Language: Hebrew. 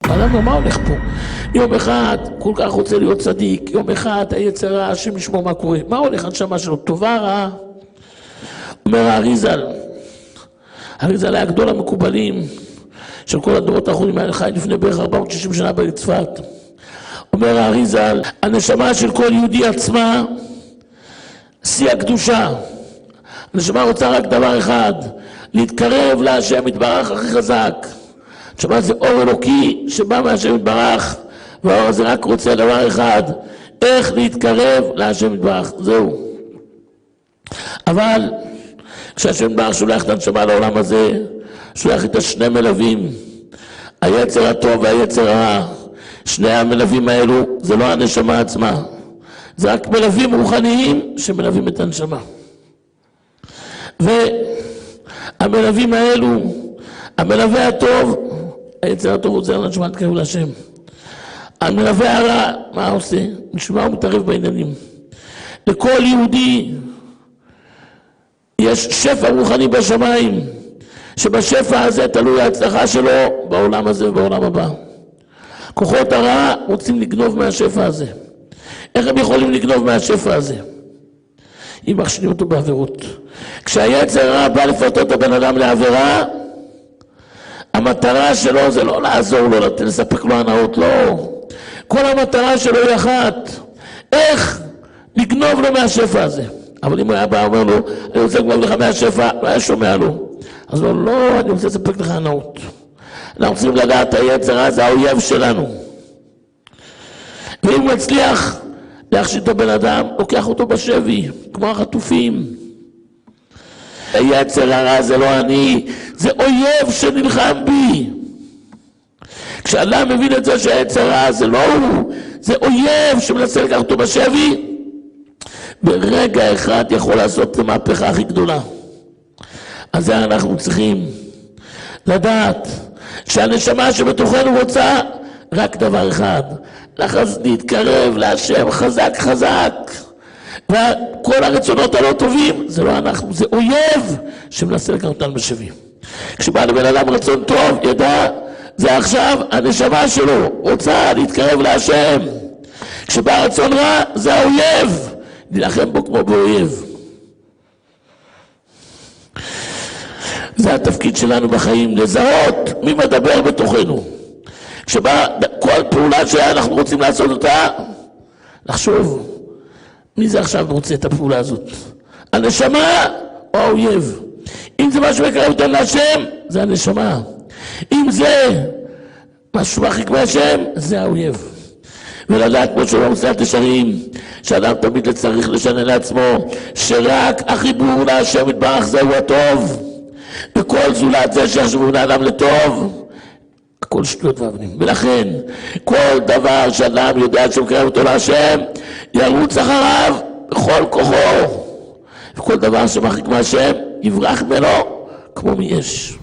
האדם מה הולך פה? יום אחד כל כך רוצה להיות צדיק, יום אחד היצר רע, השם ישמור מה קורה. מה הולך הנשמה שלו? טובה רעה? אומר האריזל, האריזל היה גדול המקובלים של כל הדורות האחרונים, היה חי לפני בערך 460 שנה בצפת. אומר האריזל, הנשמה של כל יהודי עצמה, שיא הקדושה. הנשמה רוצה רק דבר אחד, להתקרב להשם יתברך הכי חזק. הנשמה זה אור אלוקי שבא מהשם יתברך, והאור הזה רק רוצה דבר אחד, איך להתקרב להשם יתברך, זהו. אבל כשהשם יתברך שולח את הנשמה לעולם הזה, שולח את השני מלווים, היצר הטוב והיצר הרע. שני המלווים האלו זה לא הנשמה עצמה, זה רק מלווים רוחניים שמלווים את הנשמה. והמלווים האלו, המלווה הטוב, היצר הטוב עוזר לנשמה להתקרב להשם. המלווה הרע, מה עושה? משמע הוא מתערב בעניינים. לכל יהודי יש שפע רוחני בשמיים, שבשפע הזה תלוי ההצלחה שלו בעולם הזה ובעולם הבא. כוחות הרע רוצים לגנוב מהשפע הזה. איך הם יכולים לגנוב מהשפע הזה? אם מכשילים אותו בעבירות. כשהיצר הרע בא לפתות את הבן אדם לעבירה, המטרה שלו זה לא לעזור לו, לספק לו הנאות, לא. כל המטרה שלו היא אחת, איך לגנוב לו מהשפע הזה. אבל אם הוא היה בא ואומר לו, אני רוצה לגנוב לך מהשפע, לא היה שומע לו. אז לא, לא, אני רוצה לספק לך הנאות. אנחנו צריכים לדעת, היצר הרע זה האויב שלנו. ואם הוא הצליח להכשיל את הבן אדם, לוקח אותו בשבי, כמו החטופים. היצר הרע זה לא אני, זה אויב שנלחם בי. כשאדם מבין את זה שהיצר הרע זה לא הוא, זה אויב שמנסה לקחת אותו בשבי, ברגע אחד יכול לעשות את המהפכה הכי גדולה. אז זה אנחנו צריכים לדעת שהנשמה שבתוכנו רוצה רק דבר אחד, להתקרב להשם חזק חזק, וכל הרצונות הלא טובים זה לא אנחנו, זה אויב שמנסה לקחת אותנו בשבי. כשבא לבן אדם רצון טוב, ידע, זה עכשיו הנשמה שלו רוצה להתקרב להשם. כשבא רצון רע, זה האויב, נלחם בו כמו באויב. זה התפקיד שלנו בחיים, לזהות מי מדבר בתוכנו. כשבא כל פעולה שאנחנו רוצים לעשות אותה, לחשוב, מי זה עכשיו רוצה את הפעולה הזאת? הנשמה או האויב? אם זה משהו מקרב אותנו להשם, זה הנשמה. אם זה משהו מרחיק מהשם, זה האויב. ולדעת כמו שלא מסעת ישרים, שאדם תמיד צריך לשנה לעצמו, שרק החיבור להשם יתברך זהו הטוב. וכל זולת זה שיחשבו לאדם לטוב, הכל שטויות ואבנים. ולכן כל דבר שאדם יודע שמקרב אותו להשם, ירוץ אחריו בכל כוחו. וכל דבר שמרחיק מהשם יברח ממנו כמו מאש.